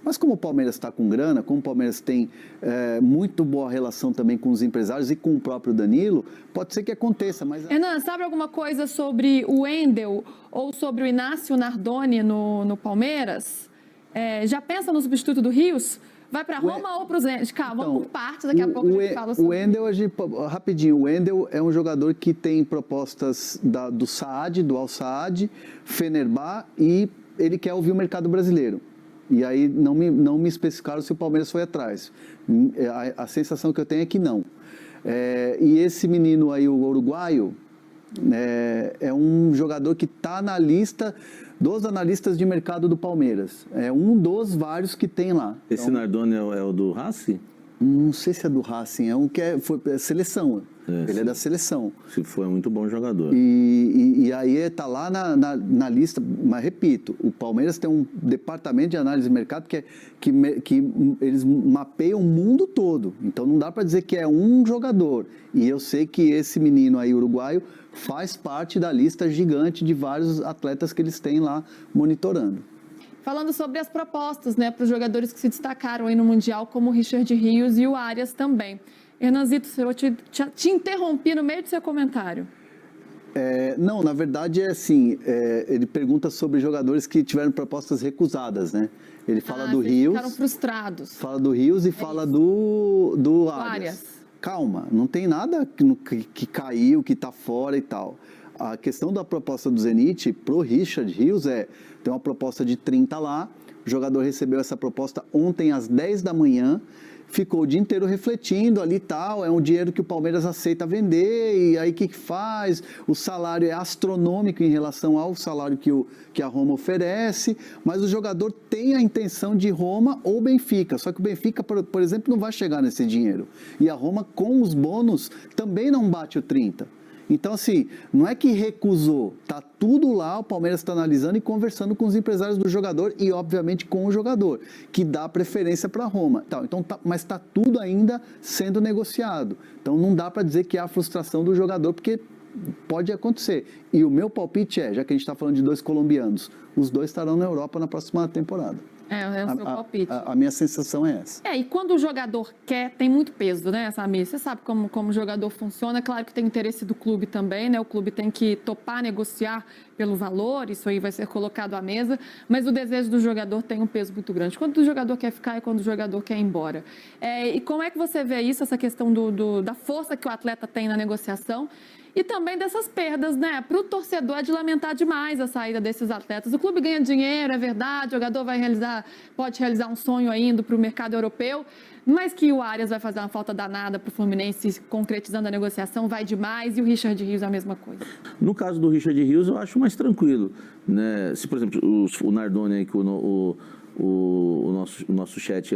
Mas como o Palmeiras está com grana, como o Palmeiras tem muito boa relação também com os empresários e com o próprio Danilo, pode ser que aconteça. Mas... Hernan, sabe alguma coisa sobre o Wendel ou sobre o Inácio Nardoni no Palmeiras? Já pensa no substituto do Rios? Vai para Roma ou para o Zenit? Calma, vamos por partes, daqui a pouco a gente fala sobre o Wendel, rapidinho, o Wendel é um jogador que tem propostas do Saad, do Al Saad, Fenerbahçe, e ele quer ouvir o mercado brasileiro. E aí não me especificaram se o Palmeiras foi atrás. A sensação que eu tenho é que não. E esse menino aí, o uruguaio, é um jogador que está na lista dos analistas de mercado do Palmeiras. É um dos vários que tem lá. Esse Nardoni é o do Racing? Não sei se é do Racing, é um que foi seleção. Ele é da seleção. Se for, é muito bom jogador. E aí está lá na lista, mas repito, o Palmeiras tem um departamento de análise de mercado que eles mapeiam o mundo todo. Então não dá para dizer que é um jogador. E eu sei que esse menino aí, uruguaio, faz parte da lista gigante de vários atletas que eles têm lá monitorando. Falando sobre as propostas, né, para os jogadores que se destacaram aí no Mundial, como o Richard Rios e o Arias também. Hernanzito, eu te interrompi no meio do seu comentário. Não, na verdade é assim, ele pergunta sobre jogadores que tiveram propostas recusadas, né? Ele fala do Rios. Ficaram frustrados. Fala do Rios e fala do Arias. Calma, não tem nada que caiu, que está fora e tal. A questão da proposta do Zenit pro Richard Rios tem uma proposta de 30 lá, o jogador recebeu essa proposta ontem às 10 da manhã, ficou o dia inteiro refletindo ali e tal, é um dinheiro que o Palmeiras aceita vender, e aí o que faz? O salário é astronômico em relação ao salário que a Roma oferece, mas o jogador tem a intenção de Roma ou Benfica, só que o Benfica, por exemplo, não vai chegar nesse dinheiro. E a Roma, com os bônus, também não bate o 30. Então, assim, não é que recusou, tá tudo lá, o Palmeiras está analisando e conversando com os empresários do jogador e, obviamente, com o jogador, que dá preferência para Roma. Então, mas está tudo ainda sendo negociado. Então, não dá para dizer que há frustração do jogador, porque pode acontecer. E o meu palpite já que a gente está falando de 2 colombianos, os 2 estarão na Europa na próxima temporada. É o seu palpite. A minha sensação é essa. E quando o jogador quer, tem muito peso, né, Samir? Você sabe como o jogador funciona. É claro que tem interesse do clube também, né? O clube tem que topar, negociar pelo valor, isso aí vai ser colocado à mesa, mas o desejo do jogador tem um peso muito grande. Quando o jogador quer ficar e quando o jogador quer ir embora. E como é que você vê isso, essa questão da força que o atleta tem na negociação? E também dessas perdas, né? Para o torcedor é de lamentar demais a saída desses atletas. O clube ganha dinheiro, é verdade, o jogador pode realizar um sonho ainda para o mercado europeu, mas que o Arias vai fazer uma falta danada para o Fluminense, concretizando a negociação, vai demais, e o Richard Rios a mesma coisa. No caso do Richard Rios, eu acho mais tranquilo, né? Se, por exemplo, o Nardoni aí, que o nosso chat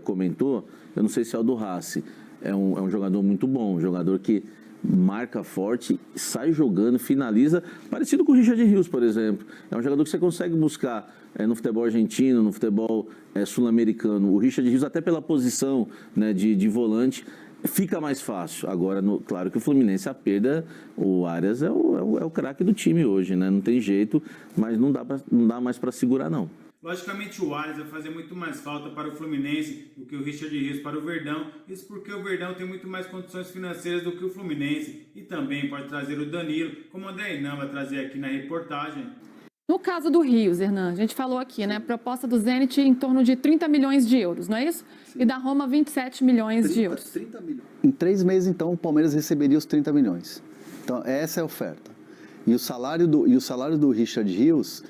comentou, eu não sei se é o do Racing, é um jogador muito bom, um jogador que marca forte, sai jogando, finaliza, parecido com o Richard Rios, por exemplo. É um jogador que você consegue buscar no futebol argentino, no futebol sul-americano. O Richard Rios, até pela posição, né, de volante, fica mais fácil. Agora, claro que o Fluminense, a perda, o Arias é o craque do time hoje, né? Não tem jeito, mas não dá mais para segurar, não. Logicamente o Arias vai fazer muito mais falta para o Fluminense do que o Richard Rios para o Verdão. Isso porque o Verdão tem muito mais condições financeiras do que o Fluminense. E também pode trazer o Danilo, como o André Hernan vai trazer aqui na reportagem. No caso do Rios, Hernan, a gente falou aqui, né? Proposta do Zenit em torno de 30 milhões de euros, não é isso? Sim. E da Roma, 27 milhões de euros. 30 milhões. Em 3 meses, então, o Palmeiras receberia os 30 milhões. Então, essa é a oferta. E o salário do Richard Rios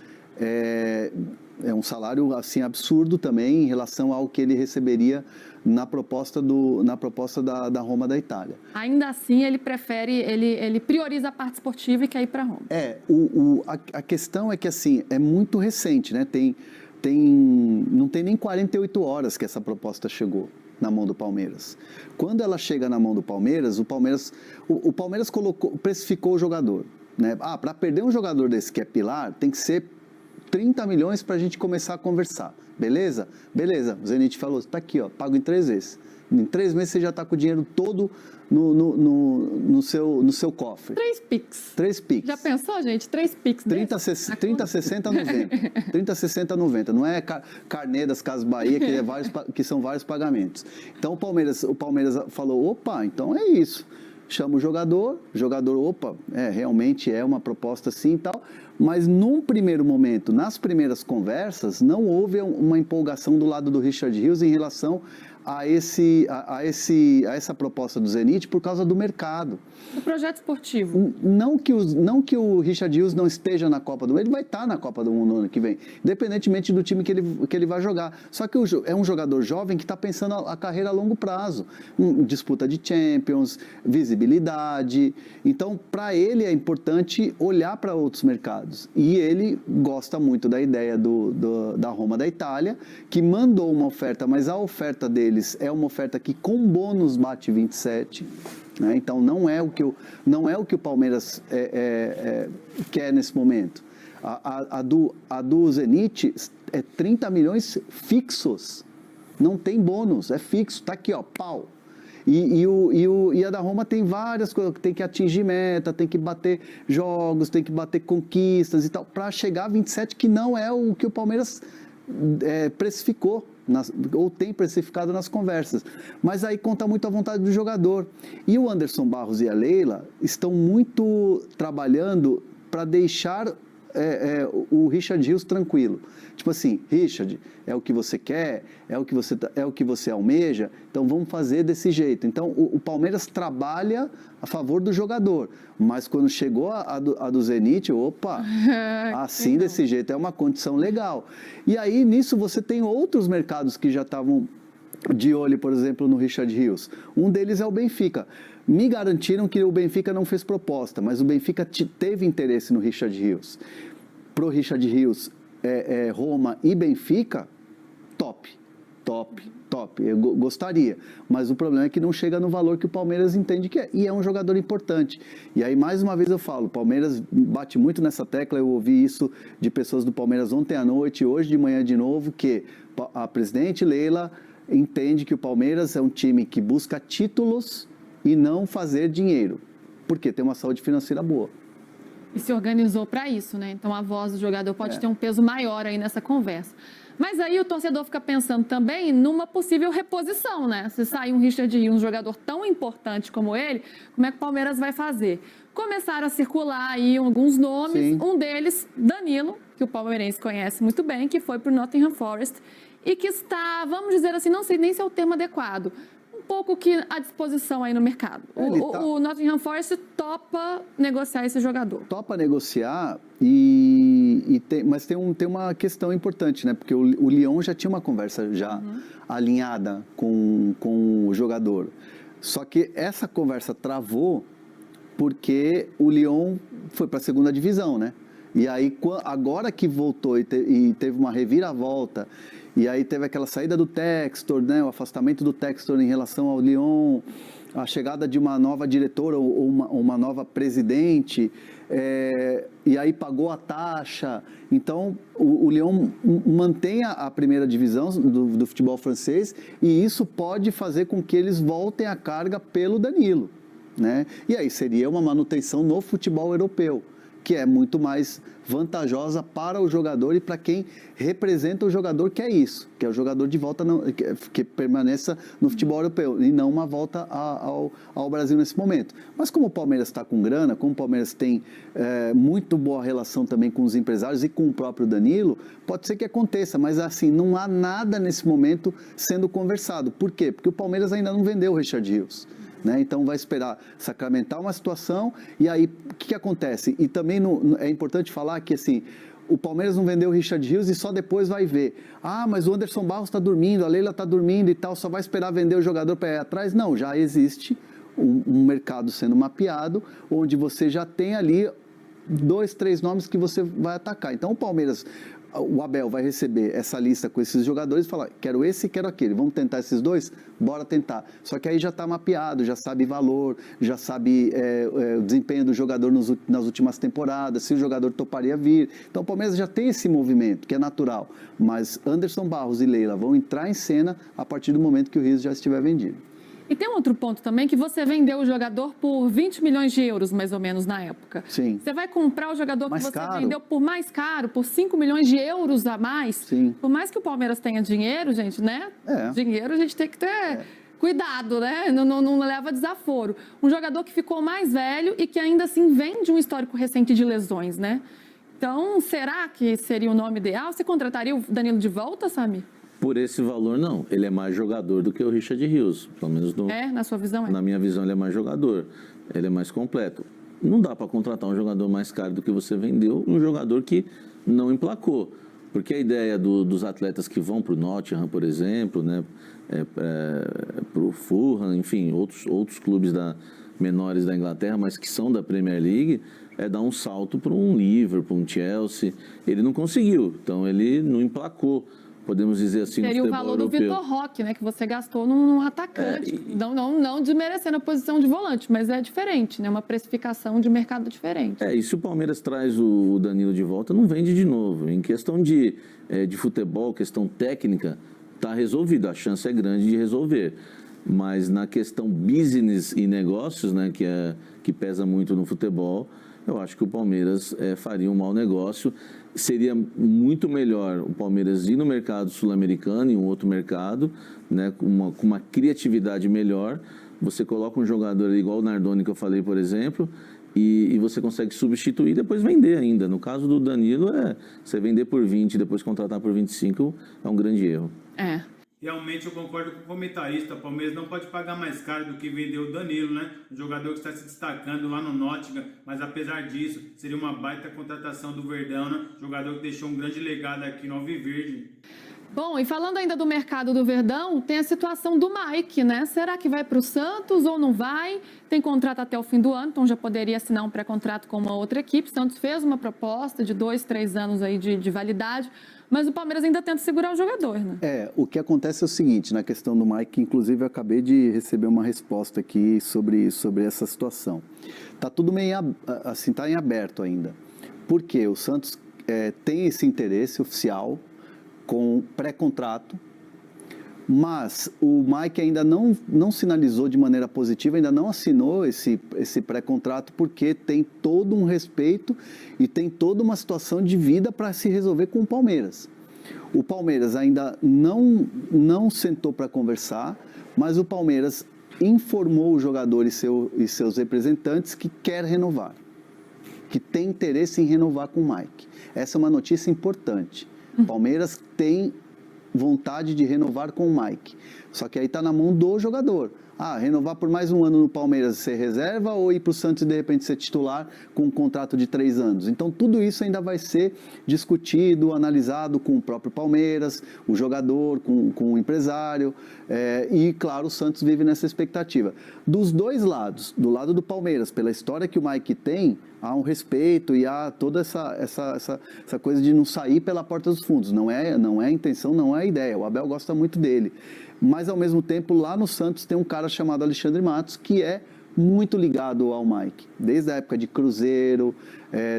é um salário assim absurdo também em relação ao que ele receberia na proposta da Roma da Itália. Ainda assim, ele prioriza a parte esportiva e quer ir para Roma. A questão é que assim, é muito recente, né? Não tem nem 48 horas que essa proposta chegou na mão do Palmeiras. Quando ela chega na mão do Palmeiras, o Palmeiras precificou o jogador, né? Para perder um jogador desse que é pilar, tem que ser 30 milhões para a gente começar a conversar. Beleza? Beleza. O Zenit falou, tá aqui, ó, pago em 3 vezes. Em 3 meses você já está com o dinheiro todo no seu cofre. 3 Pix. 3 Pix. Já pensou, gente? 3 Pix. 30, 60, 90. 30, 60, 90. Não é carnê das Casas Bahia, que são vários pagamentos. Então, o Palmeiras falou, opa, então é isso. Chama o jogador, opa, realmente é uma proposta assim e tal, mas num primeiro momento, nas primeiras conversas, não houve uma empolgação do lado do Richard Rios em relação a essa proposta do Zenit por causa do mercado. Do projeto esportivo. Não que o Richard Rios não esteja na Copa do Mundo, ele vai estar na Copa do Mundo no ano que vem, independentemente do time que ele vai jogar. Só que é um jogador jovem que está pensando a carreira a longo prazo. Disputa de Champions, visibilidade. Então, para ele é importante olhar para outros mercados. E ele gosta muito da ideia da Roma da Itália, que mandou uma oferta, mas a oferta deles é uma oferta que com bônus bate 27. Né? Então, não é o que o Palmeiras quer nesse momento. A do Zenit é 30 milhões fixos. Não tem bônus, é fixo. Está aqui, ó, pau. E a da Roma tem várias coisas, tem que atingir meta, tem que bater jogos, tem que bater conquistas e tal, para chegar a 27, que não é o que o Palmeiras precificou. Ou tem precificado nas conversas. Mas aí conta muito a vontade do jogador. E o Anderson Barros e a Leila estão muito trabalhando para deixar o Richard Rios tranquilo. Tipo assim, Richard, é o que você quer, é o que você almeja, então vamos fazer desse jeito. Então o Palmeiras trabalha a favor do jogador, mas quando chegou a do Zenit, opa, assim desse jeito é uma condição legal. E aí nisso você tem outros mercados que já estavam de olho, por exemplo, no Richard Rios. Um deles é o Benfica. Me garantiram que o Benfica não fez proposta, mas o Benfica teve interesse no Richard Rios. Pro Richard Rios, Roma e Benfica, top. Eu gostaria, mas o problema é que não chega no valor que o Palmeiras entende que é, e é um jogador importante. E aí, mais uma vez eu falo, o Palmeiras bate muito nessa tecla, eu ouvi isso de pessoas do Palmeiras ontem à noite, hoje de manhã de novo, que a presidente Leila entende que o Palmeiras é um time que busca títulos e não fazer dinheiro, porque tem uma saúde financeira boa. E se organizou para isso, né? Então a voz do jogador pode ter um peso maior aí nessa conversa. Mas aí o torcedor fica pensando também numa possível reposição, né? Se sair um Richard Rios, um jogador tão importante como ele, como é que o Palmeiras vai fazer? Começaram a circular aí alguns nomes, sim. Um deles, Danilo, que o palmeirense conhece muito bem, que foi para o Nottingham Forest e que está, vamos dizer assim, não sei nem se é o termo adequado, um pouco que à disposição aí no mercado. O Nottingham Forest topa negociar esse jogador. Topa negociar, mas tem uma questão importante, né? Porque o Lyon já tinha uma conversa já alinhada com o jogador. Só que essa conversa travou porque o Lyon foi para a segunda divisão, né? E aí, agora que voltou e teve uma reviravolta, e aí teve aquela saída do Textor, né, o afastamento do Textor em relação ao Lyon, a chegada de uma nova diretora ou uma nova presidente, e aí pagou a taxa. Então, o Lyon mantém a primeira divisão do futebol francês, e isso pode fazer com que eles voltem a carga pelo Danilo, né? E aí seria uma manutenção no futebol europeu, que é muito mais vantajosa para o jogador e para quem representa o jogador, que é isso, que é o jogador de volta, que permaneça no futebol europeu, e não uma volta ao Brasil nesse momento. Mas como o Palmeiras está com grana, como o Palmeiras tem muito boa relação também com os empresários e com o próprio Danilo, pode ser que aconteça, mas assim, não há nada nesse momento sendo conversado. Por quê? Porque o Palmeiras ainda não vendeu o Richard Rios. Né? Então vai esperar sacramentar uma situação, e aí o que acontece? E também é importante falar que assim, o Palmeiras não vendeu o Richard Rios e só depois vai ver, mas o Anderson Barros está dormindo, a Leila está dormindo e tal, só vai esperar vender o jogador para ir atrás? Não, já existe um mercado sendo mapeado, onde você já tem ali 2, 3 nomes que você vai atacar. Então o Palmeiras o Abel vai receber essa lista com esses jogadores e falar, quero esse e quero aquele, vamos tentar esses dois? Bora tentar. Só que aí já está mapeado, já sabe valor, já sabe o desempenho do jogador nas últimas temporadas, se o jogador toparia vir. Então o Palmeiras já tem esse movimento, que é natural. Mas Anderson Barros e Leila vão entrar em cena a partir do momento que o Rizzo já estiver vendido. E tem um outro ponto também, que você vendeu o jogador por 20 milhões de euros, mais ou menos, na época. Sim. Você vai comprar o jogador Mais que você caro. vendeu por mais caro, por 5 milhões de euros a mais. Sim. Por mais que o Palmeiras tenha dinheiro, gente, né? É. Dinheiro a gente tem que ter cuidado, né? Não leva desaforo. Um jogador que ficou mais velho e que ainda assim vem de um histórico recente de lesões, né? Então, será que seria o nome ideal? Você contrataria o Danilo de volta, Samir? Por esse valor, não. Ele é mais jogador do que o Richard Rios. Pelo menos Na sua visão, é? Na minha visão, ele é mais jogador. Ele é mais completo. Não dá para contratar um jogador mais caro do que você vendeu, um jogador que não emplacou. Porque a ideia dos atletas que vão para o Nottingham, por exemplo, né, para o Fulham, enfim, outros clubes menores da Inglaterra, mas que são da Premier League, é dar um salto para um Liverpool, um Chelsea. Ele não conseguiu, então ele não emplacou. Podemos dizer assim, seria o valor europeu. do Vitor Roque, né, que você gastou num atacante. Não desmerecendo a posição de volante, mas é diferente, né? Uma precificação de mercado diferente. E se o Palmeiras traz o Danilo de volta, não vende de novo. Em questão de futebol, questão técnica, está resolvido. A chance é grande de resolver. Mas na questão business e negócios, né, que pesa muito no futebol, eu acho que o Palmeiras faria um mau negócio. Seria muito melhor o Palmeiras ir no mercado sul-americano, em um outro mercado, né, com uma criatividade melhor. Você coloca um jogador igual o Nardoni, que eu falei, por exemplo, e você consegue substituir e depois vender ainda. No caso do Danilo, você vender por 20 e depois contratar por 25 é um grande erro. Realmente eu concordo com o comentarista, o Palmeiras não pode pagar mais caro do que vender o Danilo, né? Um jogador que está se destacando lá no Nottingham, mas apesar disso, seria uma baita contratação do Verdão, né? Jogador que deixou um grande legado aqui no Alviverde. Bom, e falando ainda do mercado do Verdão, tem a situação do Mike, né? Será que vai para o Santos ou não vai? Tem contrato até o fim do ano, então já poderia assinar um pré-contrato com uma outra equipe. Santos fez uma proposta de 2, 3 anos aí de validade, mas o Palmeiras ainda tenta segurar o jogador, né? O que acontece é o seguinte, na questão do Mike, inclusive eu acabei de receber uma resposta aqui sobre essa situação. Tá tudo meio assim, tá em aberto ainda. Porque o Santos tem esse interesse oficial com pré-contrato, mas o Mike ainda não sinalizou de maneira positiva, ainda não assinou esse pré-contrato, porque tem todo um respeito e tem toda uma situação de vida para se resolver com o Palmeiras. O Palmeiras ainda não sentou para conversar, mas o Palmeiras informou o jogador e seus representantes que quer renovar, que tem interesse em renovar com o Mike. Essa é uma notícia importante. O Palmeiras tem vontade de renovar com o Mike. Só que aí está na mão do jogador. Renovar por mais um ano no Palmeiras ser reserva ou ir para o Santos e de repente ser titular com um contrato de 3 anos. Então tudo isso ainda vai ser discutido, analisado com o próprio Palmeiras, o jogador, com o empresário e claro, o Santos vive nessa expectativa. Dos dois lados, do lado do Palmeiras, pela história que o Mike tem, há um respeito e há toda essa coisa de não sair pela porta dos fundos. Não é a intenção, não é a ideia. O Abel gosta muito dele. Mas, ao mesmo tempo, lá no Santos tem um cara chamado Alexandre Matos, que é muito ligado ao Mike. Desde a época de Cruzeiro,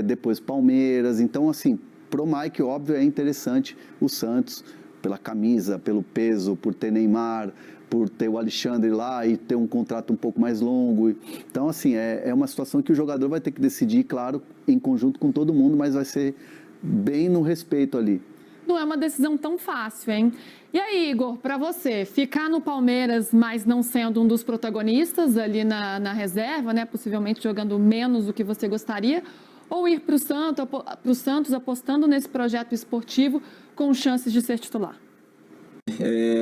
depois Palmeiras. Então, assim, pro Mike, óbvio, é interessante o Santos, pela camisa, pelo peso, por ter Neymar, por ter o Alexandre lá e ter um contrato um pouco mais longo. Então, assim, é uma situação que o jogador vai ter que decidir, claro, em conjunto com todo mundo, mas vai ser bem no respeito ali. Não é uma decisão tão fácil, hein? E aí, Igor, para você, ficar no Palmeiras, mas não sendo um dos protagonistas ali na reserva, né? Possivelmente jogando menos do que você gostaria, ou ir para o Santos apostando nesse projeto esportivo com chances de ser titular?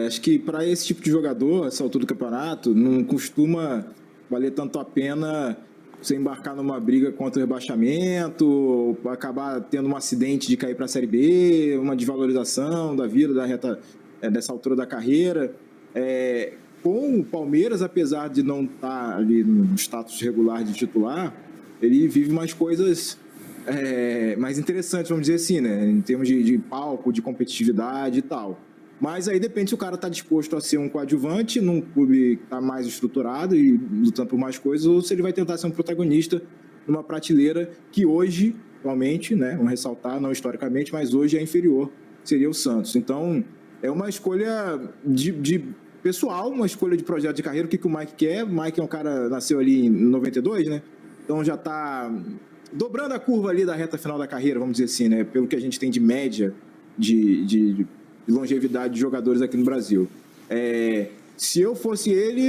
Acho que para esse tipo de jogador, essa altura do campeonato, não costuma valer tanto a pena você embarcar numa briga contra o rebaixamento, acabar tendo um acidente de cair para a Série B, uma desvalorização da vida, da reta dessa altura da carreira. Com o Palmeiras, apesar de não estar ali no status regular de titular, ele vive mais coisas mais interessantes, vamos dizer assim, né? Em termos de palco, de competitividade e tal. Mas aí depende se o cara está disposto a ser um coadjuvante num clube que está mais estruturado e lutando por mais coisas, ou se ele vai tentar ser um protagonista numa prateleira que hoje, atualmente, né? Vamos ressaltar, não historicamente, mas hoje é inferior, seria o Santos. Então, é uma escolha de pessoal, uma escolha de projeto de carreira, o que o Mike quer. O Mike é um cara, nasceu ali em 92, né? Então já está dobrando a curva ali da reta final da carreira, vamos dizer assim, né? Pelo que a gente tem de média de longevidade de jogadores aqui no Brasil. Se eu fosse ele,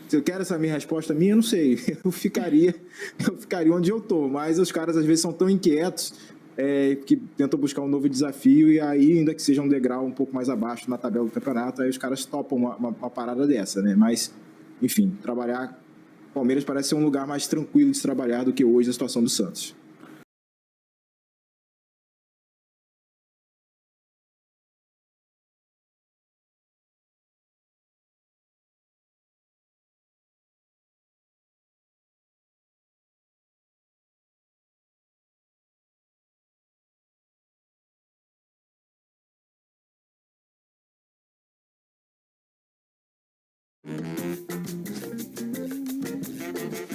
se eu quero essa minha resposta minha, eu não sei. Eu ficaria onde eu tô. Mas os caras às vezes são tão inquietos que tentam buscar um novo desafio e aí, ainda que seja um degrau um pouco mais abaixo na tabela do campeonato, aí os caras topam uma parada dessa, né? Mas, enfim, trabalhar... Palmeiras parece ser um lugar mais tranquilo de se trabalhar do que hoje a situação do Santos.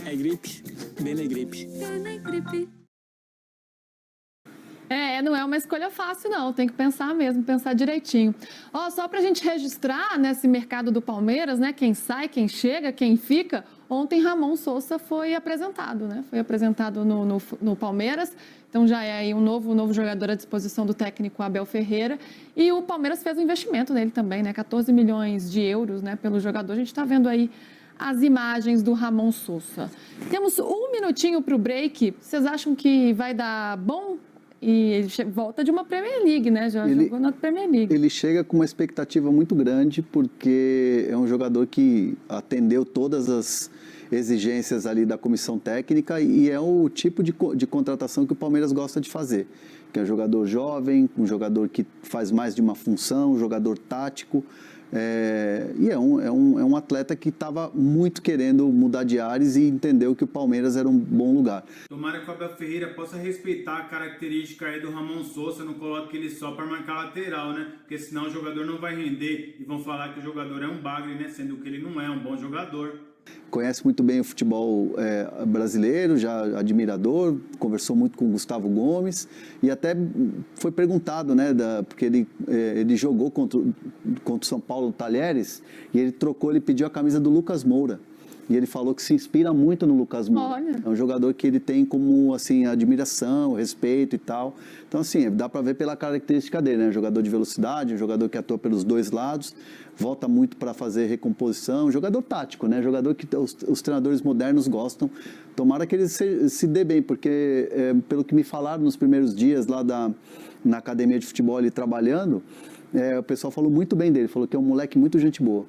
É gripe, bem gripe. Não é uma escolha fácil, não. Tem que pensar mesmo, pensar direitinho. Só para a gente registrar nesse mercado do Palmeiras, né? Quem sai, quem chega, quem fica. Ontem Ramon Sousa foi apresentado, né? Foi apresentado no Palmeiras. Então já é aí um novo jogador à disposição do técnico Abel Ferreira. E o Palmeiras fez um investimento nele também, né? 14 milhões de euros, né? Pelo jogador. A gente está vendo aí as imagens do Ramon Sousa. Temos um minutinho para o break. Vocês acham que vai dar bom? E ele volta de uma Premier League, né? Já jogou na Premier League. Ele chega com uma expectativa muito grande, porque é um jogador que atendeu todas as exigências ali da comissão técnica e é o tipo de contratação que o Palmeiras gosta de fazer. Que é um jogador jovem, um jogador que faz mais de uma função, um jogador tático. E é um atleta que estava muito querendo mudar de ares e entendeu que o Palmeiras era um bom lugar. Tomara que o Abel Ferreira possa respeitar a característica aí do Ramon Sousa, não coloque ele só para marcar lateral, né? Porque senão o jogador não vai render e vão falar que o jogador é um bagre, né? Sendo que ele não é um bom jogador. Conhece muito bem o futebol brasileiro, já admirador, conversou muito com o Gustavo Gomes e até foi perguntado, né, porque ele jogou contra o São Paulo Talheres e ele pediu a camisa do Lucas Moura. E ele falou que se inspira muito no Lucas Moura. Olha. É um jogador que ele tem como, assim, admiração, respeito e tal. Então, assim, dá para ver pela característica dele, né? Um jogador de velocidade, um jogador que atua pelos dois lados, volta muito para fazer recomposição, um jogador tático, né? Um jogador que os treinadores modernos gostam. Tomara que ele se dê bem, porque, pelo que me falaram nos primeiros dias lá na academia de futebol, ele trabalhando, o pessoal falou muito bem dele, falou que é um moleque muito gente boa.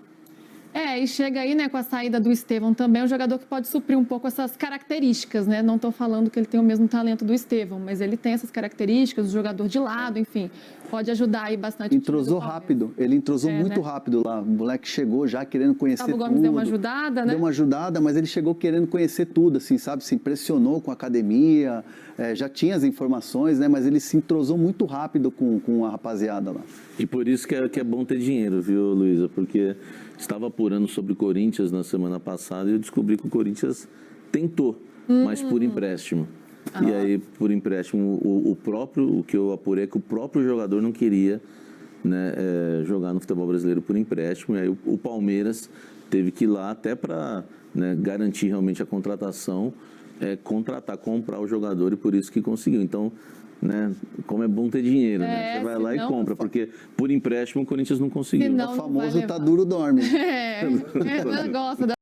E chega aí, né, com a saída do Estevão também, um jogador que pode suprir um pouco essas características, né? Não estou falando que ele tem o mesmo talento do Estevão, mas ele tem essas características, o jogador de lado, enfim, pode ajudar aí bastante. Entrosou rápido, ele entrosou muito rápido lá. O moleque chegou já querendo conhecer tudo. O Gomes deu uma ajudada, né? Deu uma ajudada, mas ele chegou querendo conhecer tudo, assim, sabe? Se impressionou com a academia, já tinha as informações, né? Mas ele se entrosou muito rápido com a rapaziada lá. E por isso que é bom ter dinheiro, viu, Luísa? Porque estava apurando sobre o Corinthians na semana passada e eu descobri que o Corinthians tentou, mas por empréstimo. E aí, por empréstimo, o que eu apurei é que o próprio jogador não queria, né, jogar no futebol brasileiro por empréstimo. E aí o Palmeiras teve que ir lá até para, né, garantir realmente a contratação, comprar o jogador e por isso que conseguiu. Então, né, como é bom ter dinheiro, né? Você vai lá e compra, porque por empréstimo o Corinthians não conseguiu. O famoso tá duro, dorme. Gosta